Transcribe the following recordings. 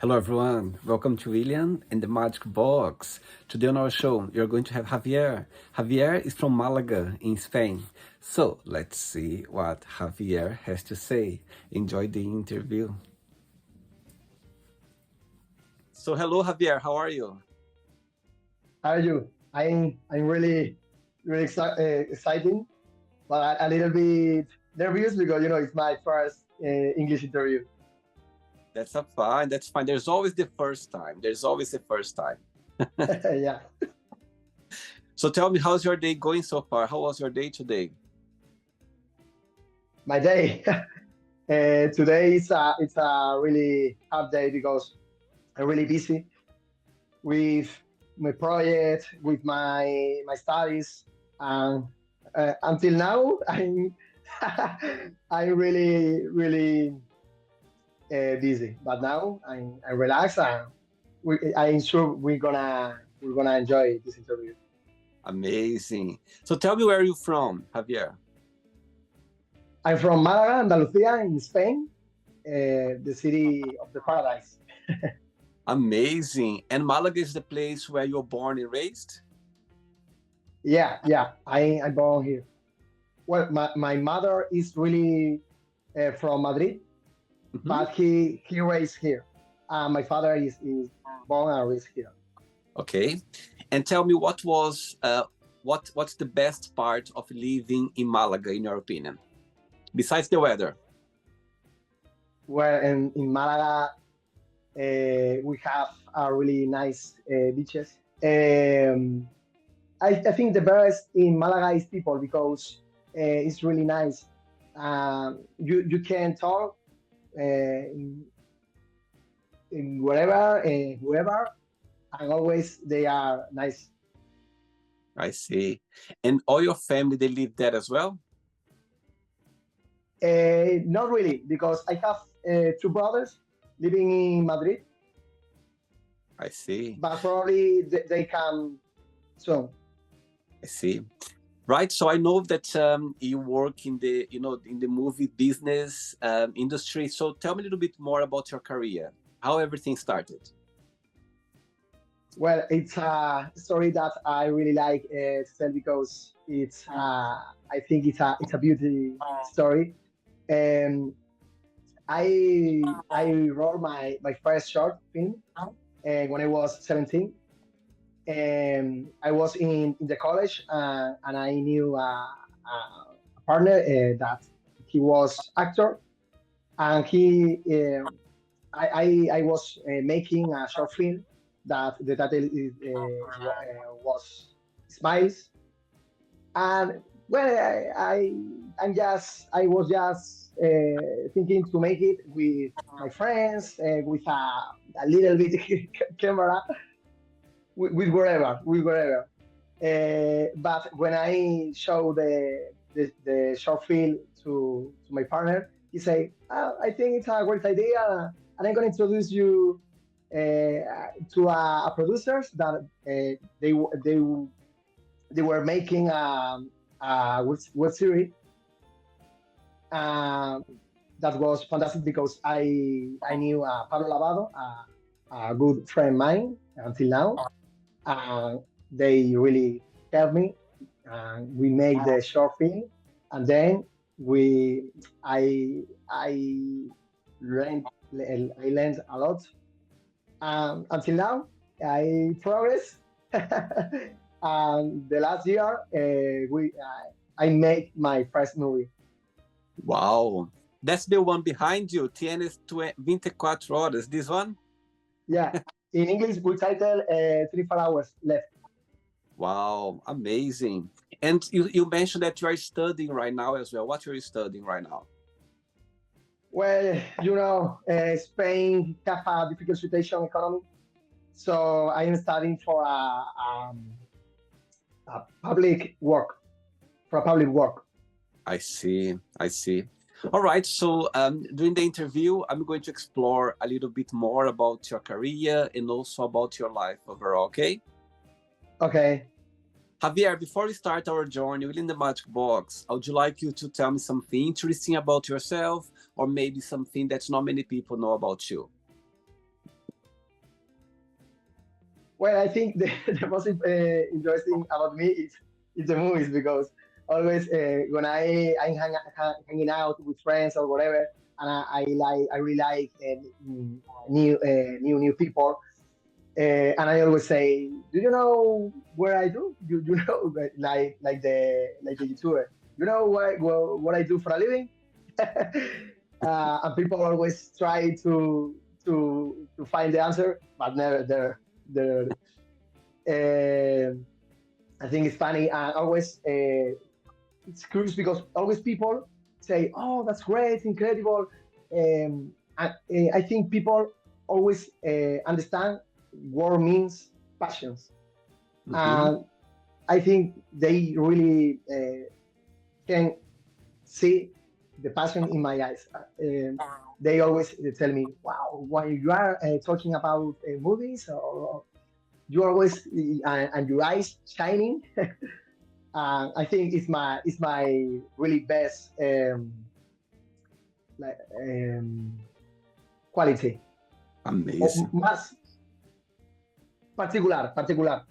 Hello everyone, welcome to William and the Magic Box. Today on our show, you're going to have Javier. Javier is from Malaga in Spain. So let's see what Javier has to say. Enjoy the interview. So hello Javier, how are you? How are you? I'm really exciting, but a little bit nervous because it's my first English interview. That's fine. There's always the first time. There's always the first time. Yeah, So tell me, how's your day going so far? How was your day today? my day. Today it's a really hard day because I'm really busy with my project, with my studies, and until now I'm really busy. But now I'm relaxed and I'm sure we're gonna enjoy this interview. Amazing. So tell me, where are you from, Javier? I'm from Malaga, Andalusia, in Spain, the city of the paradise. Amazing. And Malaga is the place where you're born and raised? Yeah. I'm born here. Well, my mother is really from Madrid, Mhm. but he raised here. My father is born and raised here. Okay. And tell me, what's the best part of living in Malaga, in your opinion, besides the weather? Where in Malaga we have really nice beaches. I think the best in Malaga is people because it's really nice. You can talk in wherever, whoever, and always they are nice. I see. And all your family, they live there as well? Not really, because I have two brothers living in Madrid, I see. but probably they come soon. I see. Right. So I know that you work in the movie business industry. So tell me a little bit more about your career, how everything started. Well, it's a story that I really like to tell because I think it's a beauty story. Um, I wrote my first short film when I was 17. I was in the college and I knew a partner that he was actor and I was making a short film that the title was Smiles. And well, I was just thinking to make it with my friends, with a little bit camera, with whatever. But when I show the short film to my partner, he say, "I think it's a great idea, and I'm going to introduce you to a producers that they were making a web series um, that was fantastic because I knew Pablo Lavado, a good friend of mine until now. They really helped me. We made the short film, and then we I learned I learned a lot. Until now, I progress. And the last year, I made my first movie. Wow. That's the one behind you, Tienes 24 horas. This one? Yeah, in English, we title 24 hours left. Wow, amazing. And you mentioned that you are studying right now as well. What are you studying right now? Well, Spain have a difficult situation economy, so I am studying for a public work, for a public work. I see. I see. All right. So during the interview, I'm going to explore a little bit more about your career and also about your life overall. Okay. Okay. Javier, before we start our journey within the Magic Box, I would like you to tell me something interesting about yourself, or maybe something that not many people know about you. Well, I think the most interesting about me is the movies because always when hanging out with friends or whatever, and I really like new people, and I always say, do you know where I do? You know like the YouTuber. You know what I do for a living? And people always try to find the answer, but never there. I think it's funny and always it's curious because always people say, "Oh, that's great, incredible." I think people always understand what means passions, Mm-hmm. and I think they really can see the passion in my eyes. They always tell me, "Wow, why you are talking about movies, or you always and your eyes shining." I think it's my really best like, quality. O Amazing. más particular. Particular.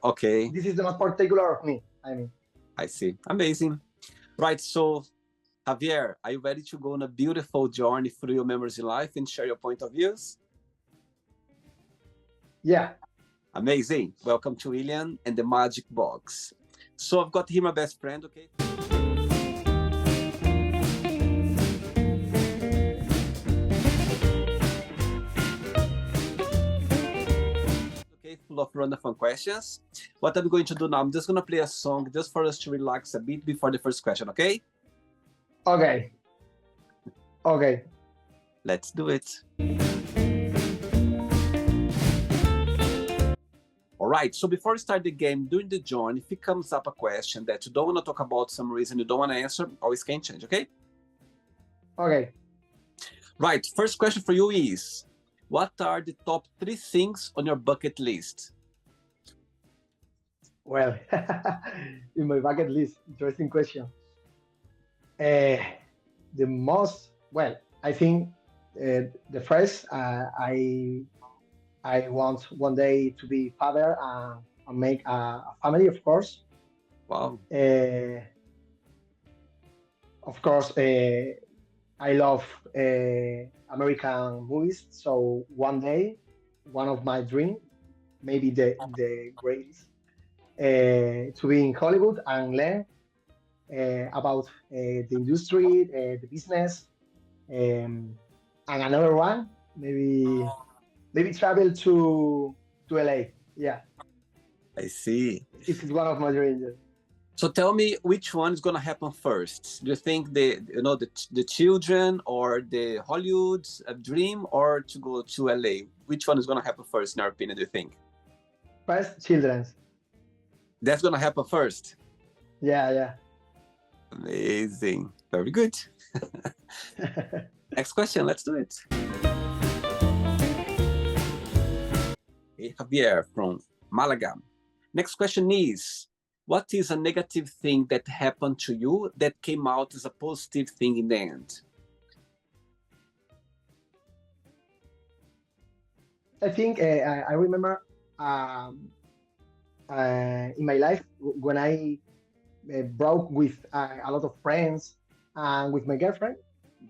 Okay, This is the most particular of me. I mean, I see. Amazing. Right. So, Javier, are you ready to go on a beautiful journey through your memories in life and share your point of views? yeah. Amazing. Welcome to William and the Magic Box. So I've got here my best friend, okay? Okay, full of random fun questions. What I'm going to do now, I'm just going to play a song just for us to relax a bit before the first question, okay? Okay. Okay. Let's do it. All right, so before we start the game, during the journey, if it comes up a question that you don't want to talk about some reason, you don't want to answer, always can change, okay? Okay. Right, first question for you is, what are the top 3 things on your bucket list? Well, in my bucket list, interesting question. Uh, the most well, I think the first I want one day to be father and make a family, of course. Wow. Uh, of course, I love American movies. So one day, one of my dreams, maybe the greatest, to be in Hollywood and learn about the industry, the business, and another one, maybe travel to LA. Yeah, I see. it is one of my dreams. So tell me which one is going to happen first. Do you think the children or the Hollywood dream or to go to LA? Which one is going to happen first in your opinion, do you think? First, children's. That's going to happen first. Yeah. Amazing. Very good. Next question, let's do it. Hey, Javier from Malaga. Next question is, what is a negative thing that happened to you that came out as a positive thing in the end? I think I remember in my life when I broke with a lot of friends and with my girlfriend.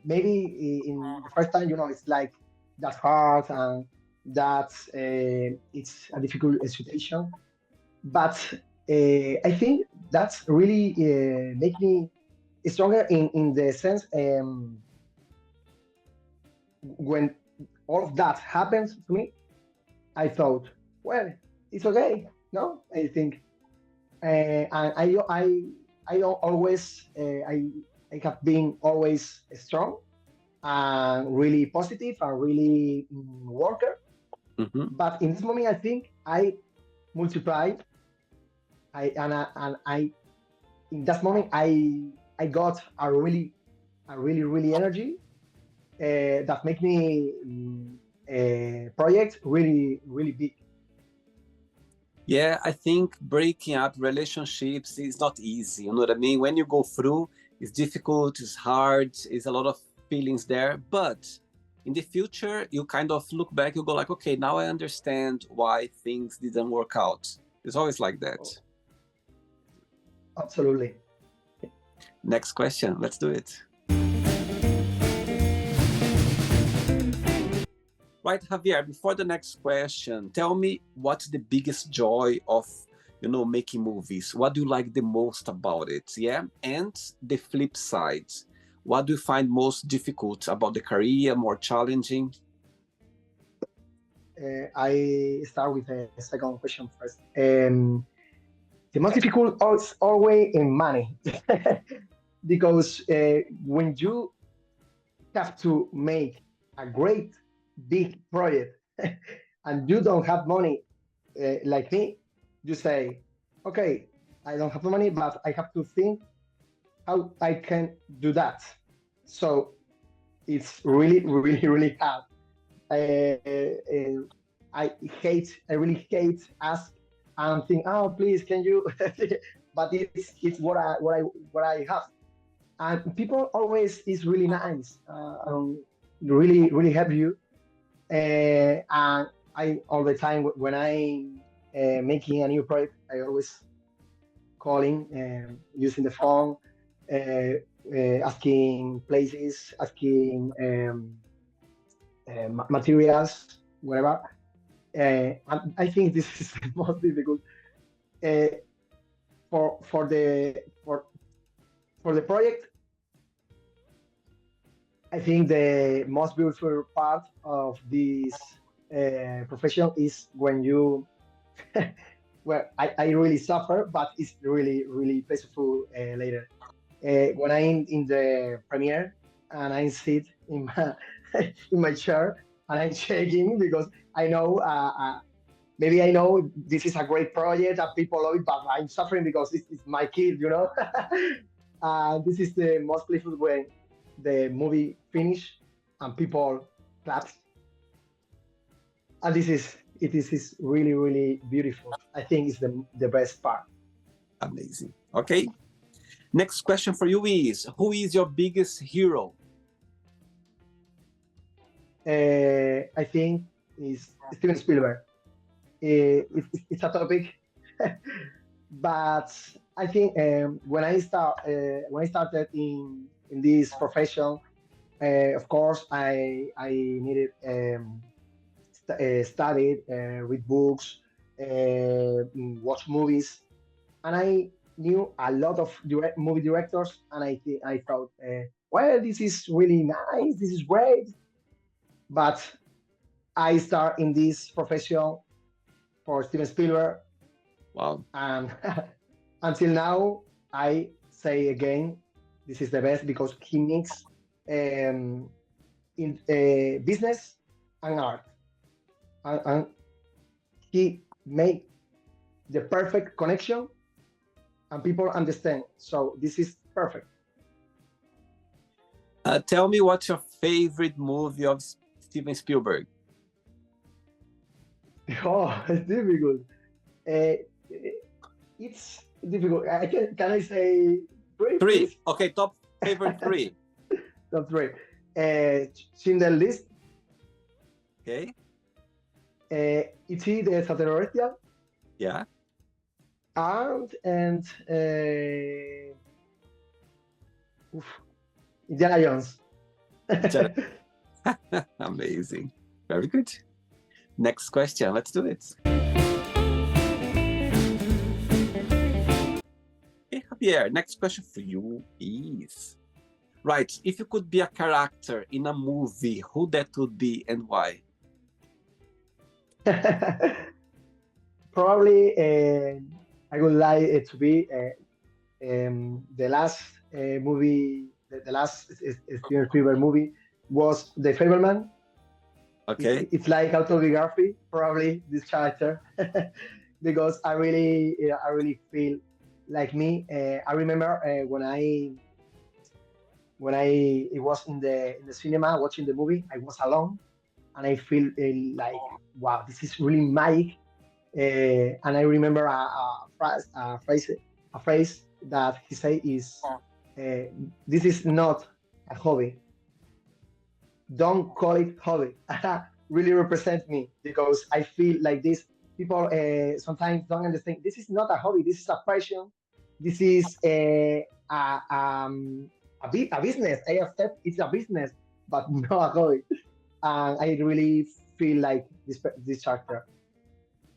Maybe in the first time, it's like that's hard and that's it's a difficult situation. But I think that's really make me stronger in the sense when all of that happens to me, I thought, well, it's okay. No, I think, and I always I have been always strong and really positive and really worker. Mm-hmm. But in this moment, I think I multiplied. I in that moment I got a really energy that make me project really big. Yeah, I think breaking up relationships is not easy. You know what I mean? When you go through, it's difficult, it's hard, it's a lot of feelings there. But in the future, you kind of look back, you go like, okay, now I understand why things didn't work out. It's always like that. Absolutely. Next question, let's do it. Right, Javier, before the next question, tell me what's the biggest joy of, making movies? What do you like the most about it? Yeah. And the flip side, what do you find most difficult about the career, more challenging? I start with the second question first. The most difficult is always in money, because when you have to make a great big project and you don't have money, like me, you say, okay, I don't have the money, but I have to think how I can do that. So it's really, really, really hard. I really hate ask and think, oh, please, can you? But it's what I have, and people always is really nice, really, really help you, and I all the time when I making a new project, I always calling, using the phone, asking places, asking materials, whatever. And I think this is the most difficult uh, for the project. I think the most beautiful part of this profession is when you, well, I really suffer, but it's really, really peaceful later. When I'm in the premiere and I sit in my, in my chair and I'm checking because I know, maybe I know this is a great project and people love it, but I'm suffering because it's my kid. This is the most peaceful when the movie finish and people clap, and it is really, really beautiful. I think it's the best part. Amazing. Okay. Next question for you is, who is your biggest hero? I think is Steven Spielberg. It's a topic, but I think when I started in this profession, of course I needed studied, read books, watch movies, and I knew a lot of movie directors, and I thought, well, this is really nice, this is great, but I start in this profession for Steven Spielberg. Wow. And until now, I say again, this is the best because he mix in business and art, and he make the perfect connection, and people understand. So this is perfect. Tell me what's your favorite movie of Steven Spielberg? Oh, it's difficult. It's difficult. Can I say three? Three. Please? Okay, top favorite three. Top three. Schindler's List. Okay. E.T. the Extraterrestrial. Yeah. And Indiana Jones. Amazing. Very good. Next question. Let's do it. Okay, Javier, next question for you is, right, if you could be a character in a movie, who that would be and why? Probably I would like to be the last movie, the last Steven Spielberg movie was The Fableman. Okay. It's like autobiography, probably this character, because I really feel like me. I remember when I was in the cinema watching the movie, I was alone, and I feel like, wow, this is really magic. And I remember a phrase that he said is, "This is not a hobby. don't call it hobby. Really represent me because I feel like this. People sometimes don't understand. This is not a hobby. This is a passion. This is a business. I accept it's a business, but not a hobby. And I really feel like this character.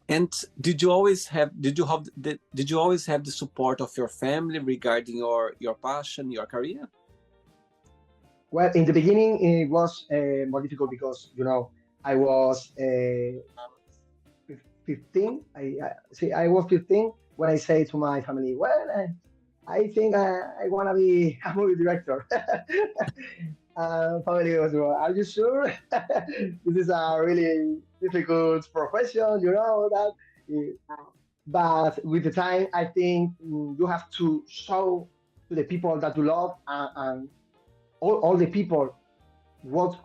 And did you always have the support of your family regarding your passion, your career? Well, in the beginning, it was more difficult because I was 15. I was 15 when I say to my family, "Well, I think I want to be a movie director." Family was, well, "Are you sure? This is a really difficult profession, you know that." But with the time, I think you have to show to the people that you love and all the people what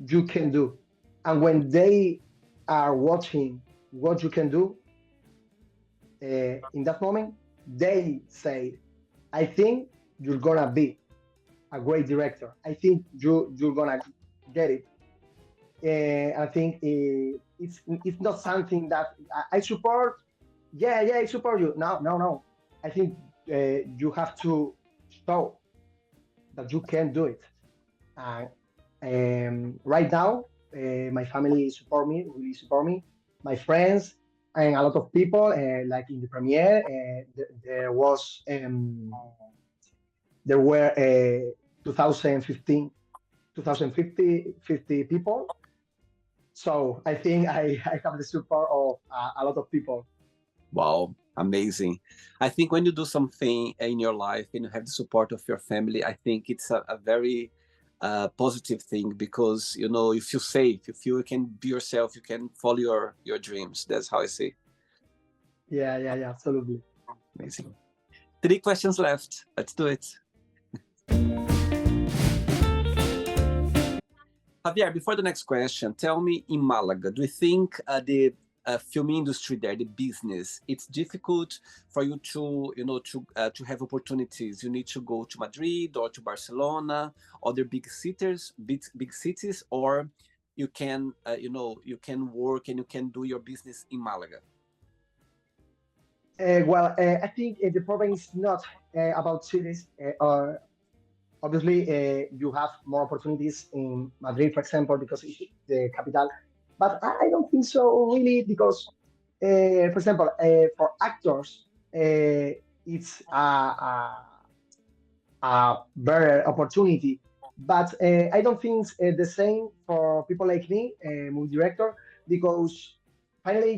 you can do. And when they are watching what you can do, in that moment, they say, I think you're gonna be a great director. I think you're gonna get it. I think it's not something that I support. Yeah, I support you. No, no, no. I think you have to show that you can do it. And right now, my family support me, really support me. My friends and a lot of people, like in the premiere, there were 2015, 50 people. So I think I have the support of a lot of people. Wow, amazing. I think when you do something in your life and you have the support of your family, I think it's a very positive thing because you feel safe, you feel you can be yourself, you can follow your dreams. That's how I see. Yeah, absolutely. Amazing. 3 questions left. Let's do it. Javier, before the next question, tell me, in Malaga, do you think the film industry there, the business, it's difficult for you to have opportunities? You need to go to Madrid or to Barcelona, other big cities, big cities, or you can you can work and you can do your business in Malaga. Well, I think the problem is not about cities. Or obviously, you have more opportunities in Madrid, for example, because it's the capital. But I don't think so, really, because, for example, for actors, it's a better opportunity. But I don't think it's the same for people like me, movie director, because finally,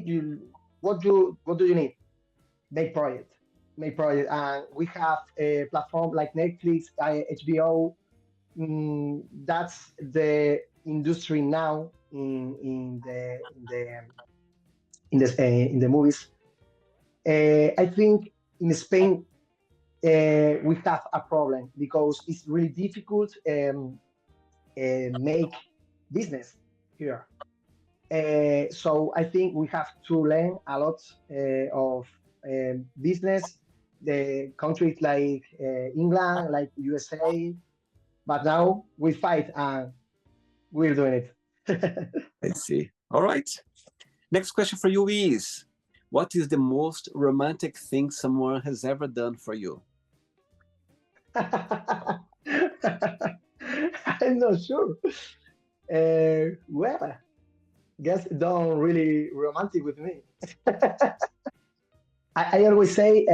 what do you need? Make project, make project, and we have a platform like Netflix, HBO. That's the industry now in the movies. I think in Spain we have a problem because it's really difficult make business here. So I think we have to learn a lot of business. The countries like England, like USA, but now we fight and we're doing it. I see. All right. Next question for you is, what is the most romantic thing someone has ever done for you? I'm not sure. Well, guess don't really romantic with me. I always say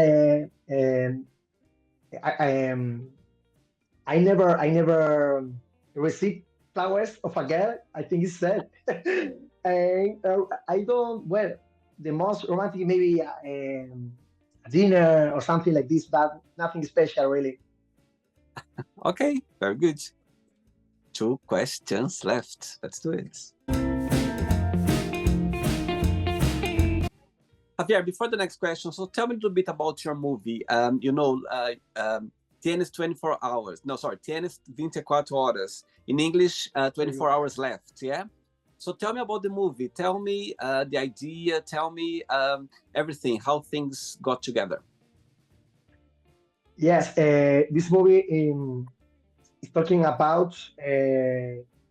I I never received flowers of a girl. I think it's sad, and I don't. Well, the most romantic maybe a dinner or something like this, but nothing special really. Okay, very good. 2 questions left. Let's do it. Javier, before the next question, so tell me a little bit about your movie. Tienes 24 hours. No, sorry, tienes 24 horas. In English, 24 hours left, yeah? So tell me about the movie. Tell me the idea. Tell me everything, how things got together. Yes, this movie is talking about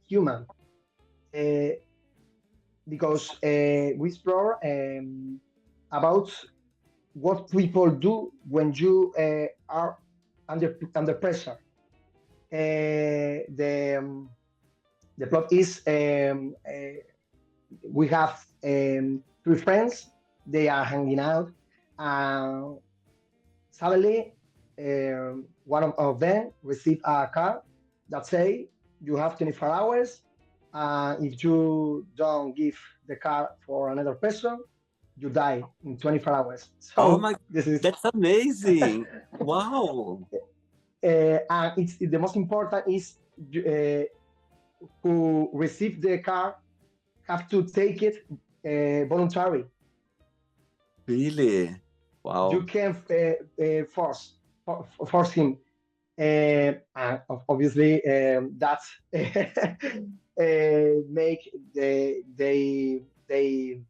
human. uh, because we explore about what people do when you are under pressure. The plot is we have three friends. They are hanging out. Uh, Suddenly, one of them receive a card that say you have 24 hours. If you don't give the card for another person, you die in 24 hours. Oh So my, this is, that's amazing. Wow. and it's the most important is uh, who receive the card have to take it voluntary. Really? You Wow. can force him. And obviously, that make they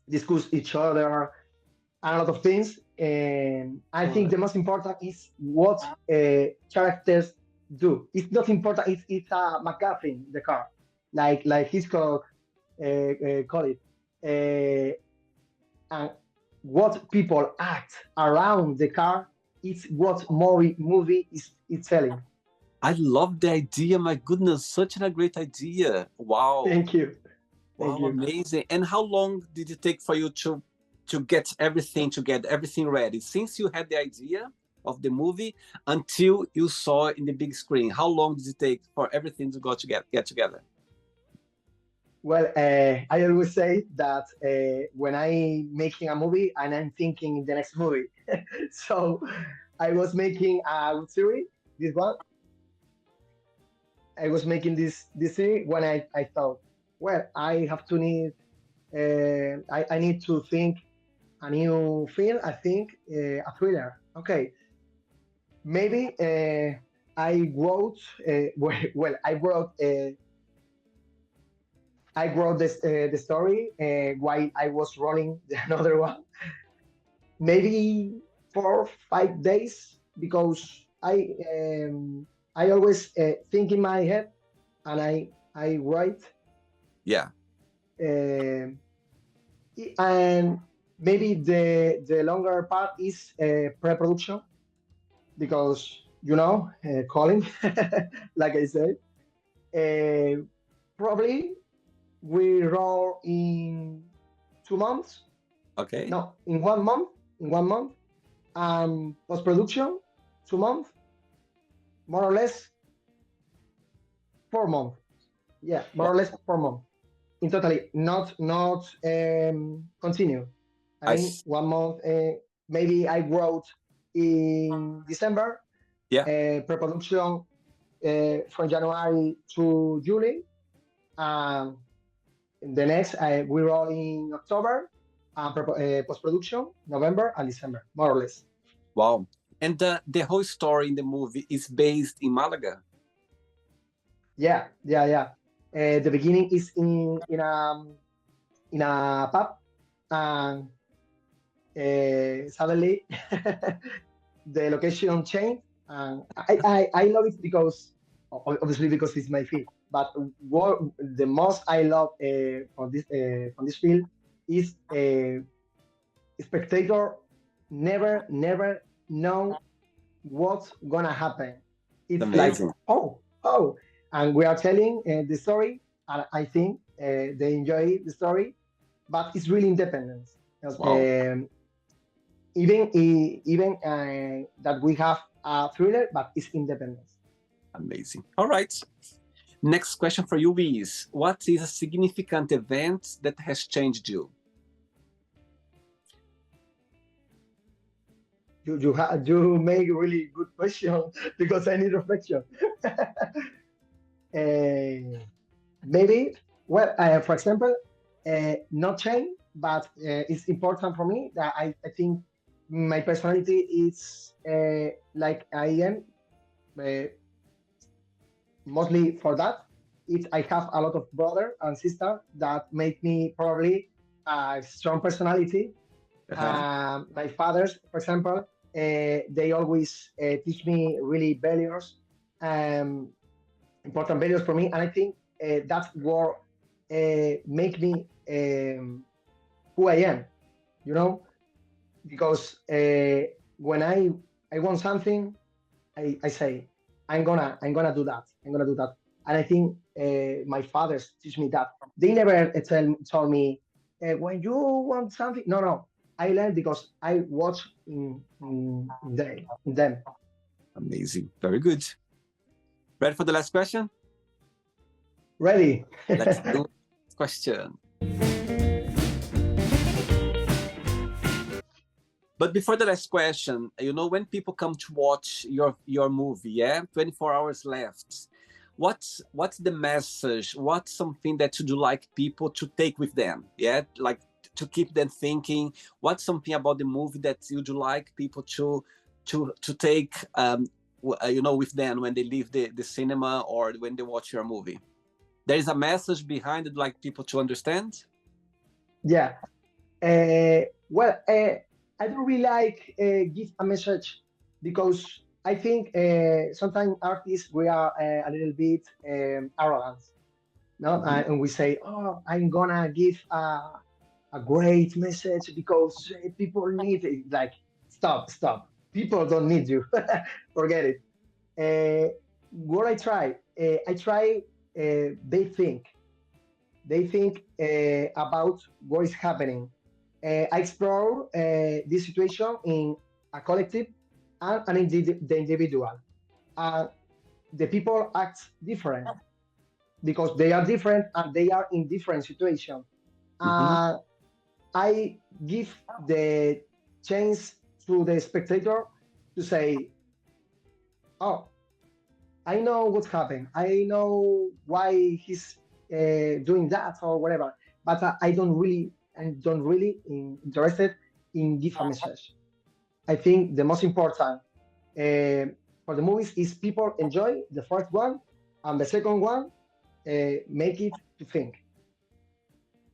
discuss each other a lot of things. And I think the most important is what characters do. It's not important. It's a MacGuffin, the car, like Hitchcock call it. And what people act around the car is what movie is telling. I love the idea. My goodness, such a great idea. Wow. Thank you. Thank Wow, you. amazing. And how long did it take for you to get everything together, everything ready? Since you had the idea of the movie until you saw it in the big screen, how long did it take for everything to go to get together? Well, I always say that when I making a movie and I'm thinking the next movie. So I was making a series, this one. I was making this series when I thought, well, I have to need I need to think a new film. I think a thriller. Okay, maybe I wrote well I wrote this the story while I was running the another one. Maybe 4 5 days because I always think in my head and I write Yeah. um and maybe the longer part is pre-production because calling like I said uh, probably we roll in 2 months. Okay. No, in 1 month. In 1 month. Post production, 2 months, more or less 4 months. Yeah, more or Wow. less 4 months. In totally, not continue. I I mean, s- 1 month. Maybe I wrote in December. yeah. Pre-production from January to July. Um, the next we roll in October. Post production November and December, more or less. Wow. And the whole story in the movie is based in Malaga. Yeah, yeah, yeah. The beginning is in a pub, and suddenly the location changed. And I love it because obviously because it's my field. But what the most I love from this field is spectator never know what's gonna happen. It's It's like, amazing. oh, and we are telling the story, and I think they enjoy the story, but it's really independent. Wow. Even that we have a thriller, but it's independent. Amazing. All right. Next question for you is, what is a significant event that has changed you? You make a really good question because I need reflection. Maybe, well, for example, not change, but it's important for me that I think my personality is like I am, uh, mostly for that. I have a lot of brother and sister that make me probably a strong personality. Uh-huh. My fathers, for example, they always teach me really values, um, important values for me, and I think that's what. make me who I am, you know, because when I want something, I say I'm gonna do that. I'm gonna do that. And I think my fathers teach me that. They never told me when you want something. No, no. I learned because I watch in them. Amazing. Very good. Ready for the last question? Ready? Let's do the question. But before the last question, you know, when people come to watch your movie, yeah, 24 hours left, what's the message? What's something that you'd like people to take with them? Yeah, like to keep them thinking. What's something about the movie that you'd like people to take, you know, with them when they leave the cinema or when they watch your movie? There is a message behind it, like people to understand. Yeah. Well, I don't really like give a message because I think sometimes artists we are a little bit arrogant, no? Mm-hmm. And we say, "Oh, I'm gonna give a great message because people need it." Like, stop, stop. People don't need you. Forget it. What I try. They think about what is happening. I explore this situation in a collective and the individual. And the people act different because they are different and they are in different situations. Mm-hmm. Uh, I give the chance to the spectator to say, "Oh, I know what's happening. I know why he's doing that or whatever." But I don't really interested in give a message. I think the most important uh, for the movies is people enjoy the first one, and the second one make it to think.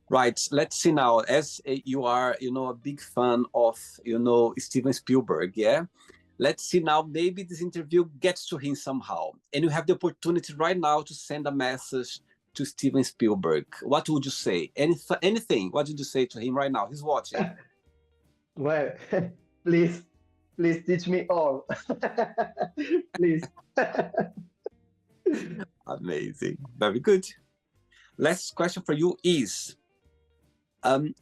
Right. Let's see now. As you are, you know, a big fan of, you know, Steven Spielberg, yeah. Let's see now. Maybe this interview gets to him somehow, and you have the opportunity right now to send a message to Steven Spielberg. What would you say? Anything? What would you say to him right now? He's watching. Well, please, please teach me all, please. Amazing. Very good. Last question for you is,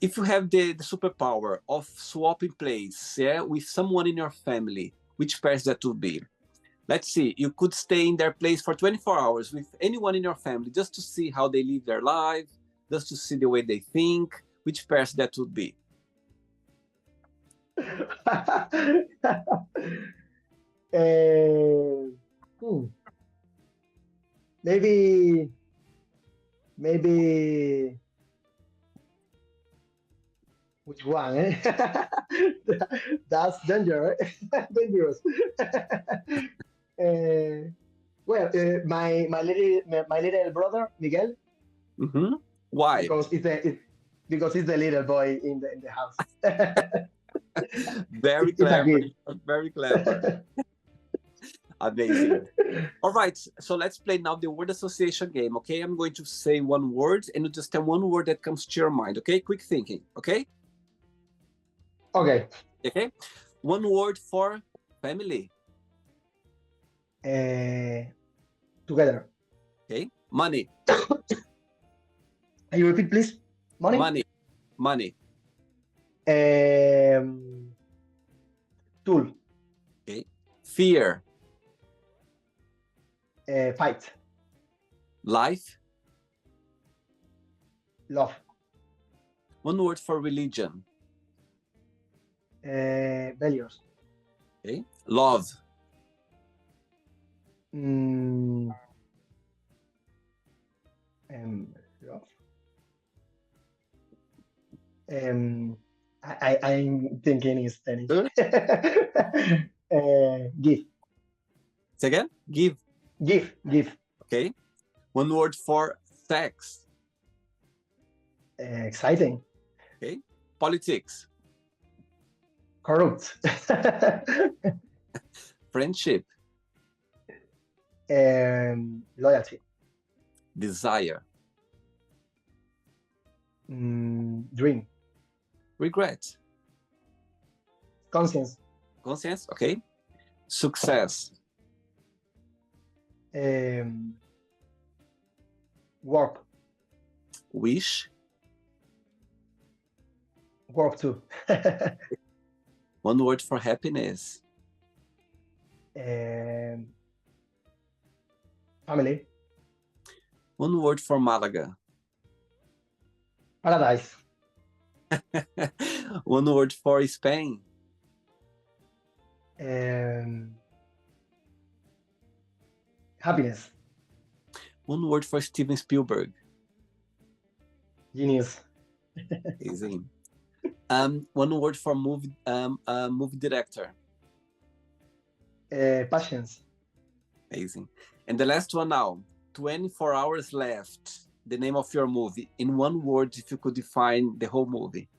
if you have the superpower of swapping place, yeah, with someone in your family, which person that would be? Let's see, you could stay in their place for 24 hours with anyone in your family just to see how they live their life, just to see the way they think. Which person that would be? uh, hmm, maybe, maybe which one? Eh? That's dangerous. Dangerous. uh, well, my little brother Miguel, Mm-hmm. Why? because because he's the little boy in the house. Very It's a clever. gift. Very clever. Amazing. All right, so let's play now the word association game, okay? I'm going to say one word and you just tell one word that comes to your mind, okay? Quick thinking, okay? Okay. Okay? One word for family, Uh, Together. okay? Money, Can you repeat, please? Money. money, money, Um, Tool. okay? Fear, Fight. life, Love. one word for religion, Values. okay? Love, Mm, love. Um, I'm thinking in Spanish. Give. say again? Give, Give. okay? One word for sex, Exciting. okay? Politics, Corrupt. friendship, Loyalty. desire, Dream. Regret. Conscience. Conscience, okay. Success. Work. Wish. Work too. One word for happiness. Family. One word for Malaga. Paradise. One word for Spain. Happiness. One word for Steven Spielberg. Genius. Easy. One word for movie director. Patience. Amazing. And the last one now. 24 hours left. The name of your movie. In one word, if you could define the whole movie.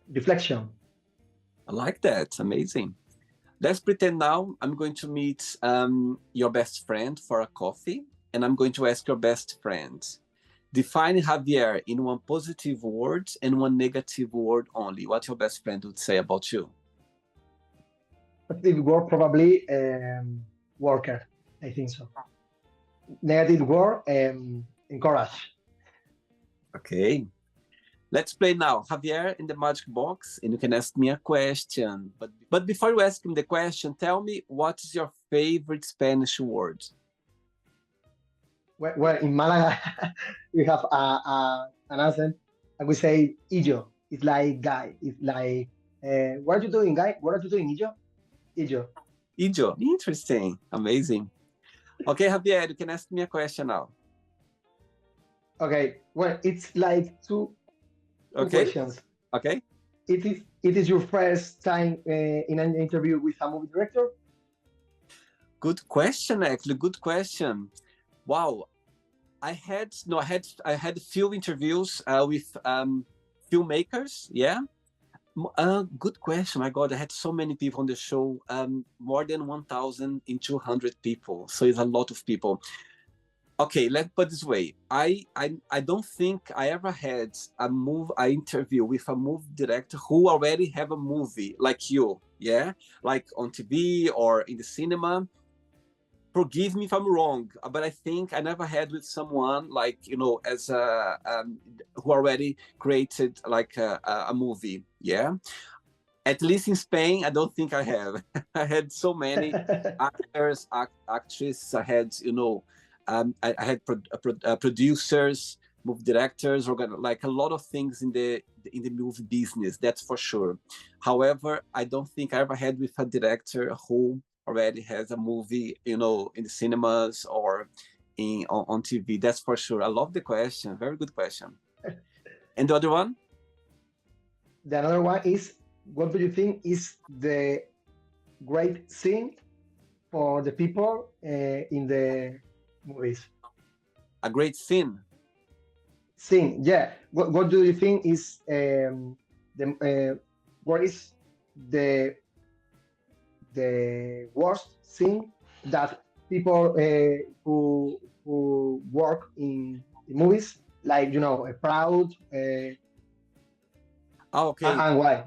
Reflection. I like that. Amazing. Let's pretend now I'm going to meet your best friend for a coffee, and I'm going to ask your best friend. Define Javier in one positive word and one negative word only. What your best friend would say about you? Positive word, probably worker. I think so. Negative word, encourage. Okay. Let's play now. Javier in the magic box, and you can ask me a question. But before you ask him the question, tell me, what is your favorite Spanish word? Well, in Malaga, we have an accent, and we say "illo." It's like guy. It's like, what are you doing, guy? What are you doing, illo? Illo. Ijo. Interesting. Amazing. Okay, Javier, you can ask me a question now. Okay. Well, it's like two questions. Okay. It is your first time in an interview with a movie director? Good question, actually. Good question. Wow. I had a few interviews with filmmakers. Yeah. Good question. My God, I had so many people on the show. More than 1,200 people. So it's a lot of people. Okay, let's put it this way. I don't think I ever had an interview with a movie director who already have a movie like you, yeah, like on TV or in the cinema. Forgive me if I'm wrong, but I think I never had with someone like, as who already created like a movie, yeah. At least in Spain, I don't think I have. I had so many actors, actresses. I had, I had producers, movie directors, like a lot of things in the movie business. That's for sure. However, I don't think I ever had with a director who already has a movie, in the cinemas or on TV. That's for sure. I love the question. Very good question. And the other one? The another one is, what do you think is the great scene for the people in the movies? A great scene. Scene, yeah. What do you think is what is the worst scene that people who work in movies, like, a proud, okay, and why?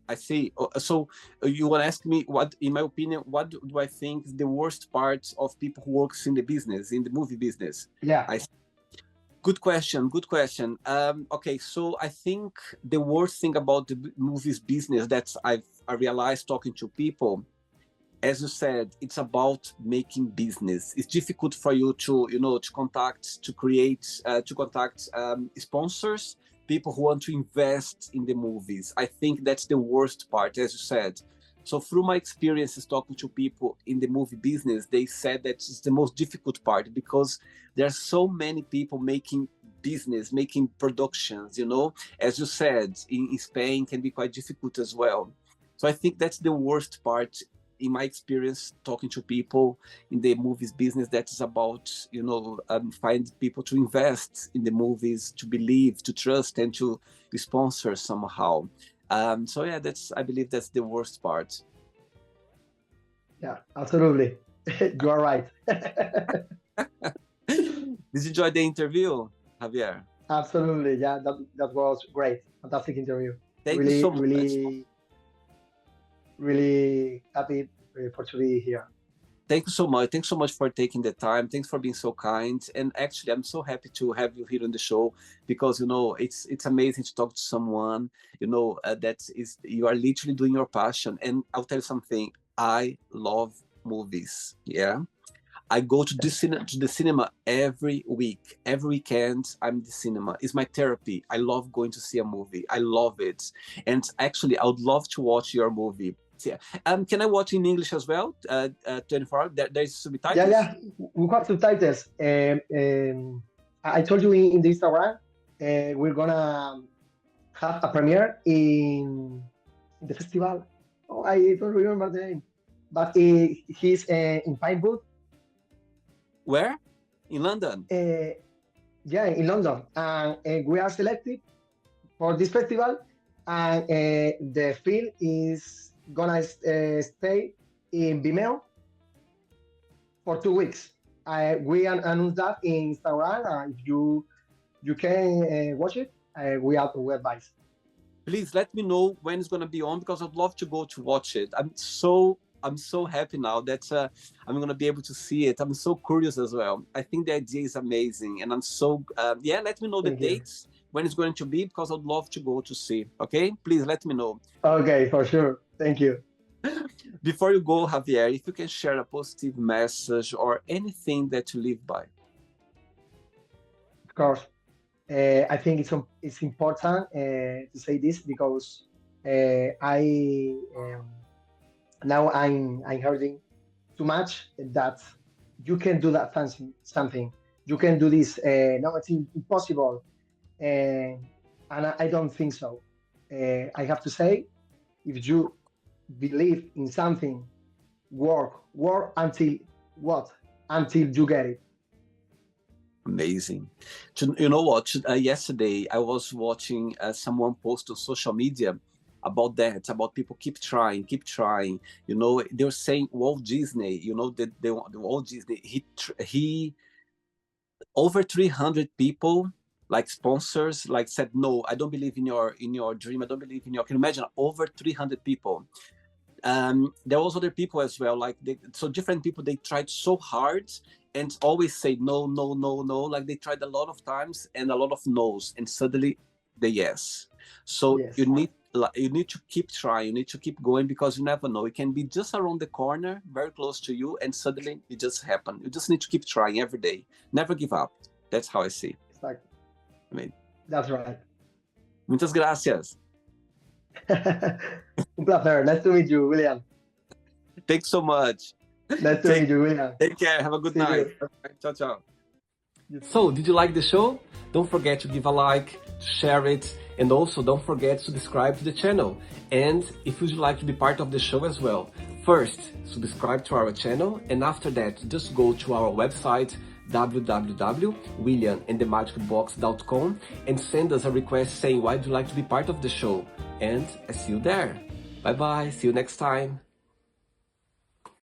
I see. So you want to ask me what, in my opinion, what do I think is the worst part of people who works in the business, in the movie business? Yeah. Good question. Good question. Okay, so I think the worst thing about the movies business that I realized talking to people, as you said, it's about making business. It's difficult for you to, to contact sponsors, people who want to invest in the movies. I think that's the worst part, as you said. So through my experiences talking to people in the movie business, they said that it's the most difficult part because there are so many people making business, making productions, as you said, in Spain can be quite difficult as well. So I think that's the worst part in my experience talking to people in the movies business. That is about, find people to invest in the movies, to believe, to trust, and to sponsor somehow. So yeah, I believe that's the worst part. Yeah, absolutely. You are right. Did you enjoy the interview, Javier? Absolutely. Yeah, that was great. Fantastic interview. Thank you Really, so much. really, really happy for to be here. Thank you so much. Thanks so much for taking the time. Thanks for being so kind. And actually, I'm so happy to have you here on the show because it's amazing to talk to someone that is you are literally doing your passion. And I'll tell you something. I love movies. Yeah, I go to the cinema every week, every weekend. I'm in the cinema. It's my therapy. I love going to see a movie. I love it. And actually, I would love to watch your movie. Yeah. Can I watch in English as well? 24 hours. There's Yeah, subtitles. yeah. We have subtitles. I told you in the Instagram, we're gonna have a premiere in the festival. Oh, I don't remember the name, but he's in Pinewood. Where? In London. Yeah, in London, and we are selected for this festival, and the film is gonna stay in Vimeo for 2 weeks. We announced that in Instagram, and you can watch it. We advise. Please let me know when it's gonna be on because I'd love to go to watch it. I'm so happy now that I'm gonna be able to see it. I'm so curious as well. I think the idea is amazing, and I'm so yeah. Let me know the Thank you. dates when it's going to be because I'd love to go to see. Okay, please let me know. Okay, for sure. Thank you. Before you go, Javier, if you can share a positive message or anything that you live by. Of course. I think it's important to say this because I now I'm hearing too much that you can do that something. You can do this. No, it's impossible, and I don't think so. I have to say, if you believe in something, work until what? Until you get it. Amazing. You know what? Yesterday, I was watching someone post on social media about that, about people keep trying, keep trying. They were saying Walt Disney, the Walt Disney, he over 300 people, like sponsors, like said, no, I don't believe in your dream. I don't believe in your, can you imagine over 300 people? There was other people as well, like so different people, they tried so hard and always say no, no, no, no. Like they tried a lot of times and a lot of no's, and suddenly the yes. So Yes. you need to keep trying, you need to keep going because you never know. It can be just around the corner, very close to you, and suddenly it just happened. You just need to keep trying every day. Never give up. That's how I see. Exactly. I mean, That's right. muchas gracias. Un placer. Nice to meet you, William. Thanks so much. Nice to meet you, William. Take care. Have a good See night. you. Ciao, ciao. So, did you like the show? Don't forget to give a like, to share it, and also don't forget to subscribe to the channel. And if you'd like to be part of the show as well, first, subscribe to our channel, and after that, just go to our website, www.williamandthemagicbox.com, and send us a request saying why would you like to be part of the show. And I see you there. Bye bye, see you next time.